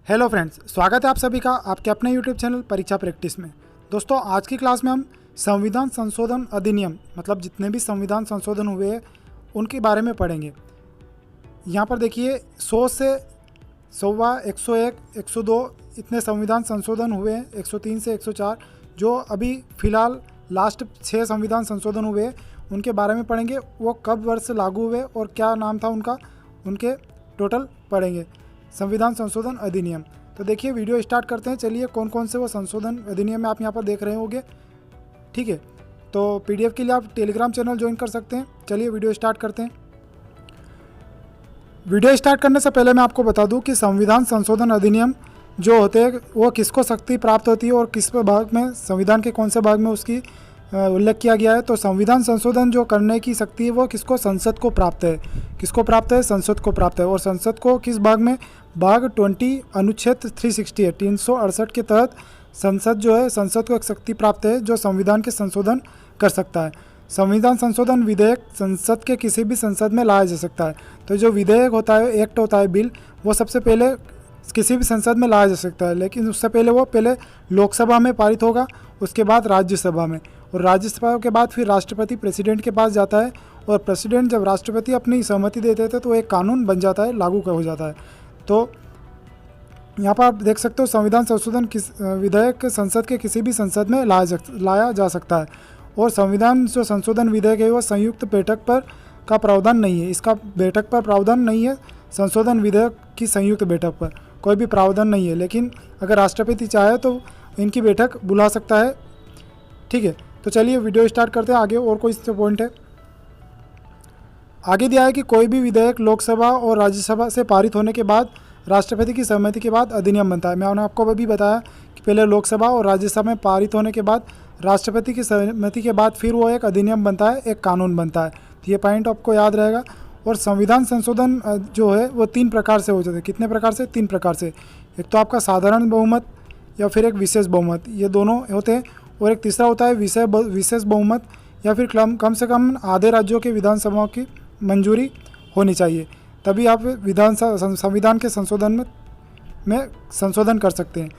Hello friends, स्वागत है आप सभी का आपके अपने यूट्यूब चैनल परीक्षा प्रैक्टिस में। दोस्तों, आज की क्लास में हम संविधान संशोधन अधिनियम मतलब जितने भी संविधान संशोधन हुए हैं उनके बारे में पढ़ेंगे। यहाँ पर देखिए 100 से 100, 101, 102 इतने संविधान संशोधन हुए हैं, 103 से 104 जो अभी फ़िलहाल लास्ट 6 संविधान संशोधन हुए हैं उनके बारे में पढ़ेंगे। वो कब वर्ष लागू हुए और क्या नाम था उनका, उनके टोटल पढ़ेंगे। संविधान संशोधन अधिनियम। तो देखिए वीडियो स्टार्ट करते हैं। चलिए कौन कौन से वो संशोधन अधिनियम में आप यहाँ पर देख रहे होंगे, ठीक है। तो पीडीएफ के लिए आप टेलीग्राम चैनल ज्वाइन कर सकते हैं। चलिए वीडियो स्टार्ट करते हैं। वीडियो स्टार्ट करने से पहले मैं आपको बता दूं कि संविधान संशोधन अधिनियम जो होते हैं वो किसको शक्ति प्राप्त होती है और किस भाग में, संविधान के कौन से भाग में उसकी उल्लेख किया गया है। तो संविधान संशोधन जो करने की शक्ति है वो किसको, संसद को प्राप्त है। किसको प्राप्त है? संसद को प्राप्त है। और संसद को किस भाग में? भाग 20 अनुच्छेद 360 है, 368 के तहत संसद जो है, संसद को एक शक्ति प्राप्त है जो संविधान के संशोधन कर सकता है। संविधान संशोधन विधेयक संसद के किसी भी संसद में लाया जा सकता है। तो जो विधेयक होता है, एक्ट होता है, बिल, वो सबसे पहले किसी भी संसद में लाया जा सकता है, लेकिन उससे पहले वो पहले लोकसभा में पारित होगा, उसके बाद राज्यसभा में, और राज्यसभा के बाद फिर राष्ट्रपति प्रेसिडेंट के पास जाता है, और प्रेसिडेंट जब राष्ट्रपति अपनी सहमति देते थे तो एक कानून बन जाता है, लागू हो जाता है। तो यहाँ पर आप देख सकते हो संविधान संशोधन विधेयक संसद के किसी भी संसद में लाया जा सकता है। और संविधान जो संशोधन विधेयक है वो संयुक्त बैठक पर का प्रावधान नहीं है। इसका बैठक पर प्रावधान नहीं है। संशोधन विधेयक की संयुक्त बैठक पर कोई भी प्रावधान नहीं है, लेकिन अगर राष्ट्रपति चाहे तो इनकी बैठक बुला सकता है, ठीक है। तो चलिए वीडियो स्टार्ट करते हैं। आगे और कोई पॉइंट है? आगे दिया है कि कोई भी विधेयक लोकसभा और राज्यसभा से पारित होने के बाद राष्ट्रपति की सहमति के बाद अधिनियम बनता है। मैंने आपको अभी बताया कि पहले लोकसभा और राज्यसभा में पारित होने के बाद राष्ट्रपति की सहमति के बाद फिर वो एक अधिनियम बनता है, एक कानून बनता है। तो ये पॉइंट आपको याद रहेगा। और संविधान संशोधन जो है वो 3 प्रकार से हो जाते हैं। कितने प्रकार से? 3 प्रकार से। एक तो आपका साधारण बहुमत या फिर एक विशेष बहुमत, ये दोनों होते हैं। और एक तीसरा होता है विशेष बहुमत या फिर कम से कम आधे राज्यों के विधानसभाओं की मंजूरी होनी चाहिए, तभी आप संविधान के संशोधन में संशोधन कर सकते हैं।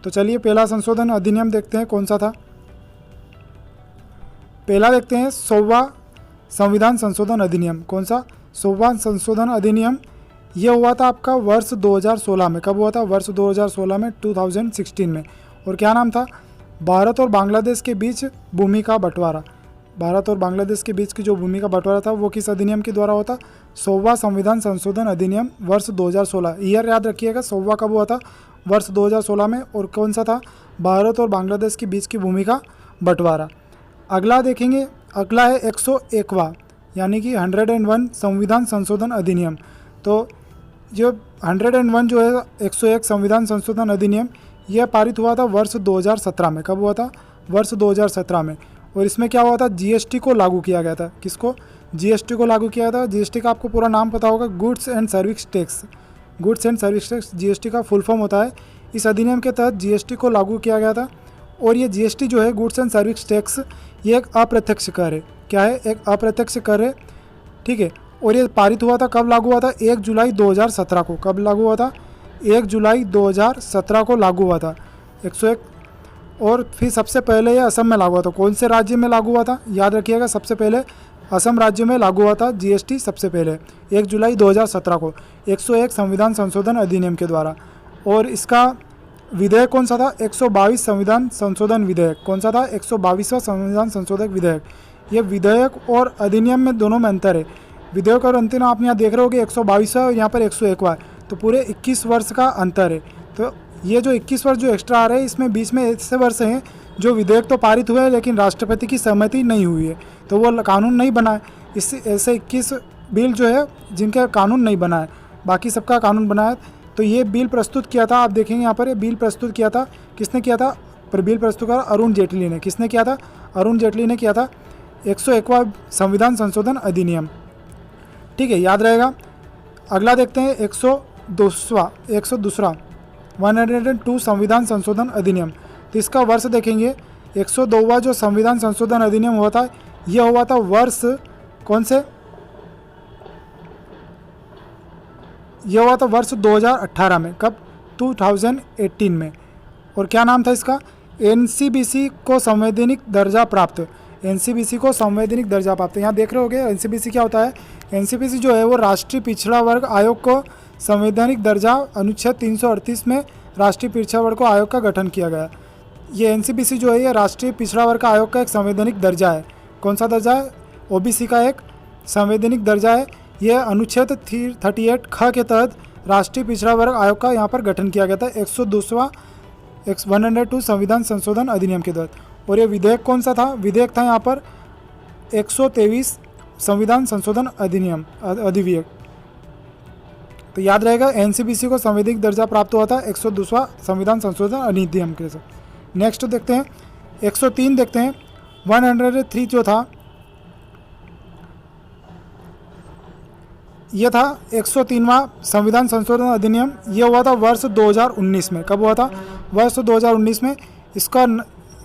तो चलिए पहला संशोधन अधिनियम देखते हैं कौन सा था। पहला देखते हैं 100वां संविधान संशोधन अधिनियम। कौन सा? 100वां संशोधन अधिनियम। ये हुआ था आपका वर्ष 2016 में। कब हुआ था? वर्ष 2016 में, 2016 में। और क्या नाम था? भारत और बांग्लादेश के बीच भूमि का बंटवारा। भारत और बांग्लादेश के बीच की जो भूमि का बंटवारा था वो किस अधिनियम के द्वारा होता? 100वां संविधान संशोधन अधिनियम वर्ष 2016। ईयर याद रखिएगा, 100वां कब हुआ था? वर्ष 2016 में। और कौन सा था? भारत और बांग्लादेश के बीच की भूमि का बंटवारा। अगला देखेंगे, अगला है 101वां यानी कि 101 संविधान संशोधन अधिनियम। तो जो 101 जो है 101 संविधान संशोधन अधिनियम, यह पारित हुआ था वर्ष 2017 में। कब हुआ था? वर्ष 2017 में। और इसमें क्या हुआ था? जीएसटी को लागू किया गया था। किसको? जीएसटी को लागू किया था। जीएसटी का आपको पूरा नाम पता होगा, goods and service tax. Goods and service tax GST का फुल फॉर्म होता है। इस अधिनियम के तहत जीएसटी को लागू किया गया था। और ये जीएसटी जो है, गुड्स एंड सर्विस टैक्स, ये एक अप्रत्यक्ष कर है। क्या है? एक अप्रत्यक्ष कर है, ठीक है। और ये पारित हुआ था, कब लागू हुआ था? 1 जुलाई 2017 को। कब लागू हुआ था? 1 जुलाई 2017 को लागू हुआ था 101। और फिर सबसे पहले ये असम में लागू हुआ था। कौन से राज्य में लागू हुआ था? याद रखिएगा, सबसे पहले असम राज्य में लागू हुआ था जीएसटी सबसे पहले 1 जुलाई 2017 को 101 संविधान संशोधन अधिनियम के द्वारा। और इसका विधेयक कौन सा था? 122 संविधान संशोधन विधेयक। कौन सा था? 122वां संविधान संशोधक विधेयक। ये विधेयक और अधिनियम में दोनों में अंतर है। विधेयक और अंतिम आप यहाँ देख रहे हो कि 122वां और यहाँ पर 101वां, तो पूरे 21 वर्ष का अंतर है। तो ये जो 21 वर्ष जो एक्स्ट्रा आ रहे हैं, इसमें बीच में ऐसे वर्ष हैं जो विधेयक तो पारित हुए हैं लेकिन राष्ट्रपति की सहमति नहीं हुई है, तो वो कानून नहीं बना है। इससे ऐसे 21 बिल जो है जिनका कानून नहीं बना है, बाकी सबका कानून बना है। तो ये बिल प्रस्तुत किया था, आप देखेंगे यहाँ पर, ये बिल प्रस्तुत किया था, किसने किया था? पर बिल प्रस्तुत करा अरुण जेटली ने। किसने किया था? अरुण जेटली ने किया था 101वां संविधान संशोधन अधिनियम, ठीक है, याद रहेगा। अगला देखते हैं 102वां 102 संविधान संशोधन अधिनियम। तो इसका वर्ष देखेंगे, 102वां जो संविधान संशोधन अधिनियम हुआ था, यह हुआ था वर्ष कौन से? यह हुआ था वर्ष 2018 में। कब? 2018 में। और क्या नाम था इसका? एनसीबीसी को संवैधानिक दर्जा प्राप्त। एनसीबीसी को संवैधानिक दर्जा प्राप्त। यहाँ देख रहे होगे एनसीबीसी क्या होता है। एनसीबीसी जो है वो राष्ट्रीय पिछड़ा वर्ग आयोग को संवैधानिक दर्जा अनुच्छेद 338 में राष्ट्रीय पिछड़ा वर्ग आयोग का गठन किया गया। ये एनसीबीसी जो है ये राष्ट्रीय पिछड़ा वर्ग आयोग का एक संवैधानिक दर्जा है। कौन सा दर्जा है? ओबीसी का एक संवैधानिक दर्जा है। यह अनुच्छेद 38 ख के तहत राष्ट्रीय पिछड़ा वर्ग आयोग का यहाँ पर गठन किया गया था 102 संविधान संशोधन अधिनियम के तहत। और ये विधेयक कौन सा था? विधेयक था यहाँ पर 123 संविधान संशोधन अधिनियम अधिविधेयक। तो याद रहेगा एनसीबीसी को संवैधानिक दर्जा प्राप्त हुआ था 102वां संविधान संशोधन अधिनियम के साथ। नेक्स्ट देखते हैं 103 देखते हैं। 103 जो था यह था 103वां संविधान संशोधन अधिनियम। यह हुआ था वर्ष 2019 में। कब हुआ था? वर्ष 2019 में। इसका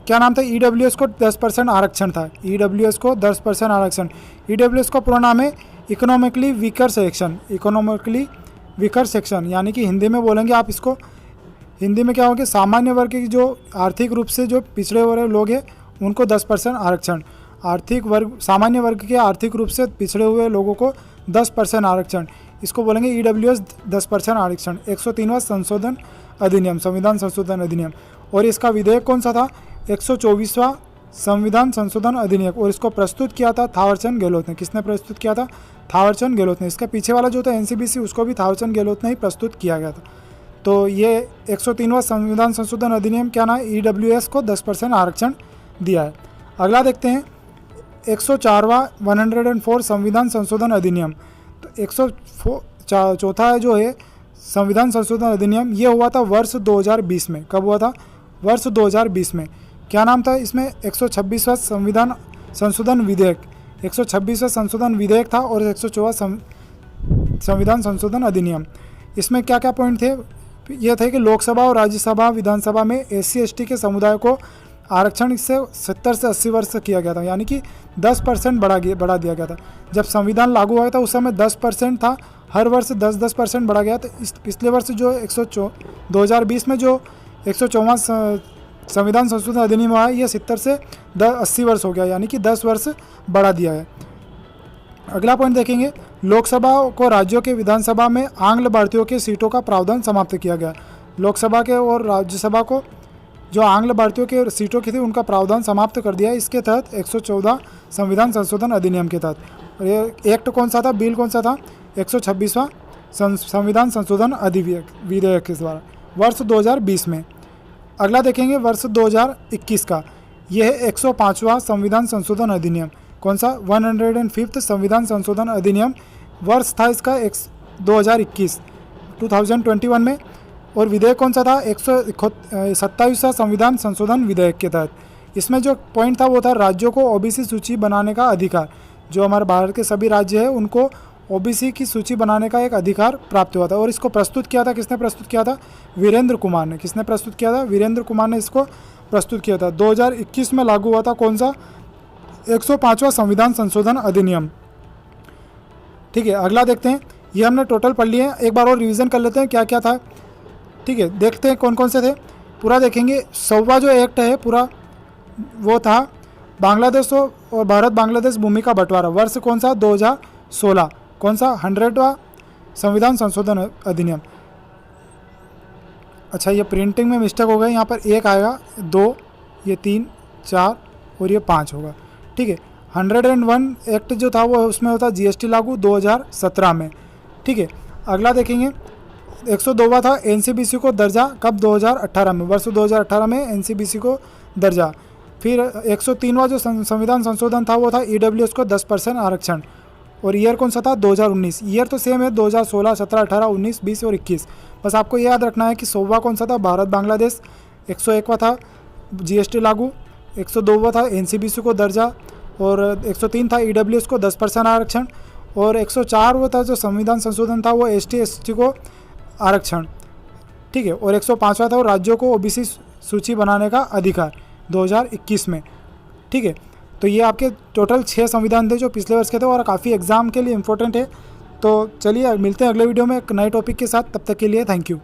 क्या नाम था? ईडब्ल्यूएस को 10% आरक्षण था। ईडब्ल्यूएस को 10% आरक्षण। ईडब्ल्यूएस का पूरा नाम है economically weaker section. Economically weaker section यानी कि हिंदी में बोलेंगे आप इसको, हिंदी में क्या होगा? सामान्य वर्ग के जो आर्थिक रूप से जो पिछड़े हुए लोग हैं उनको 10% आरक्षण। आर्थिक वर्ग, सामान्य वर्ग के आर्थिक रूप से पिछड़े हुए लोगों को 10% आरक्षण, इसको बोलेंगे ईडब्ल्यूएस 10% आरक्षण। 103वां संशोधन अधिनियम, संविधान संशोधन अधिनियम। और इसका विधेयक कौन सा था? 124वां संविधान संशोधन अधिनियम। और इसको प्रस्तुत किया था थावरचंद गहलोत ने। किसने प्रस्तुत किया था? थावरचंद गहलोत ने। इसके पीछे वाला जो था एनसीबीसी, उसको भी थावरचंद गहलोत ने ही प्रस्तुत किया गया था। तो ये 103वां संविधान संशोधन अधिनियम क्या ना ईडब्ल्यूएस को 10% आरक्षण दिया है। अगला देखते हैं 104वां 104 संविधान संशोधन अधिनियम। तो 104 जो है संविधान संशोधन अधिनियम, ये हुआ था वर्ष 2020 में। कब हुआ था? वर्ष 2020 में। क्या नाम था इसमें? 126वां संविधान संशोधन विधेयक। 126वां संशोधन विधेयक था और 104वां संविधान संशोधन अधिनियम। इसमें क्या क्या पॉइंट थे? ये थे कि लोकसभा और राज्यसभा विधानसभा में SC/ST के समुदाय को आरक्षण इससे 70 से 80 वर्ष किया गया था, यानी कि 10% बढ़ा दिया गया था। जब संविधान लागू हुआ था उस समय 10% था, हर वर्ष 10% बढ़ा गया। तो इस पिछले वर्ष जो 2020 में जो 104वां संविधान संशोधन अधिनियम हुआ है, ये 70 से 80 वर्ष हो गया, यानी कि 10 वर्ष बढ़ा दिया है। अगला पॉइंट देखेंगे, लोकसभा को राज्यों के विधानसभा में आंग्ल भारतीयों के सीटों का प्रावधान समाप्त किया गया। लोकसभा के और राज्यसभा को जो आंग्ल भारतीयों के सीटों की थी उनका प्रावधान समाप्त कर दिया इसके तहत 114 संविधान संशोधन अधिनियम के तहत। और ये एक्ट कौन सा था? बिल कौन सा था? 126वां संविधान संशोधन अधिविधेयक विधेयक के द्वारा वर्ष 2020 में। अगला देखेंगे वर्ष 2021 का, यह है 105वां संविधान संशोधन अधिनियम। कौन सा? 105th संविधान संशोधन अधिनियम। वर्ष था इसका 2021 में। और विधेयक कौन सा था? 127वां संविधान संशोधन विधेयक के तहत। इसमें जो पॉइंट था वो था राज्यों को ओबीसी सूची बनाने का अधिकार। जो हमारे भारत के सभी राज्य हैं उनको ओबीसी की सूची बनाने का एक अधिकार प्राप्त हुआ था। और इसको प्रस्तुत किया था, किसने प्रस्तुत किया था? वीरेंद्र कुमार ने। किसने प्रस्तुत किया था? वीरेंद्र कुमार ने इसको प्रस्तुत किया था। 2021 में लागू हुआ था। कौन सा? 105वां संविधान संशोधन अधिनियम। ठीक है, अगला देखते हैं। ये हमने टोटल पढ़ लिए हैं, एक बार और रिवीजन कर लेते हैं क्या क्या था। ठीक है, देखते हैं कौन कौन से थे, पूरा देखेंगे। 100वां जो एक्ट है पूरा वो था बांग्लादेश और भारत बांग्लादेश भूमि का बंटवारा। वर्ष कौन सा? 2016। कौन सा? 100वां संविधान संशोधन अधिनियम। अच्छा, ये प्रिंटिंग में मिस्टेक हो गई, यहाँ पर 1 आएगा, 2, ये 3, 4 और ये 5 होगा। ठीक है, 101 एक्ट जो था वो उसमें होता GST लागू 2017 में। ठीक है, अगला देखेंगे 102वां था एनसीबीसी को दर्जा। कब? 2018 में। वर्ष 2018 में एनसीबीसी को दर्जा। फिर 103वां जो संविधान संशोधन था वो था ईडब्ल्यूएस को 10% आरक्षण। और ईयर कौन सा था? 2019। ईयर तो सेम है, 2016, 17, 18, 19, 20 और 21। बस आपको ये याद रखना है कि 100वां कौन सा था? भारत बांग्लादेश। 101वां था GST लागू। 102वां था एनसीबीसी को दर्जा। और 103 था ईडब्ल्यूएस को 10% आरक्षण। और 104 वो था जो संविधान संशोधन था वो ST/ST को आरक्षण। ठीक है, और 105वां था राज्यों को ओबीसी सूची बनाने का अधिकार 2021 में। ठीक है, तो ये आपके टोटल 6 संविधान थे जो पिछले वर्ष के थे और काफ़ी एग्जाम के लिए इम्पोर्टेंट है। तो चलिए मिलते हैं अगले वीडियो में एक नए टॉपिक के साथ, तब तक के लिए थैंक यू।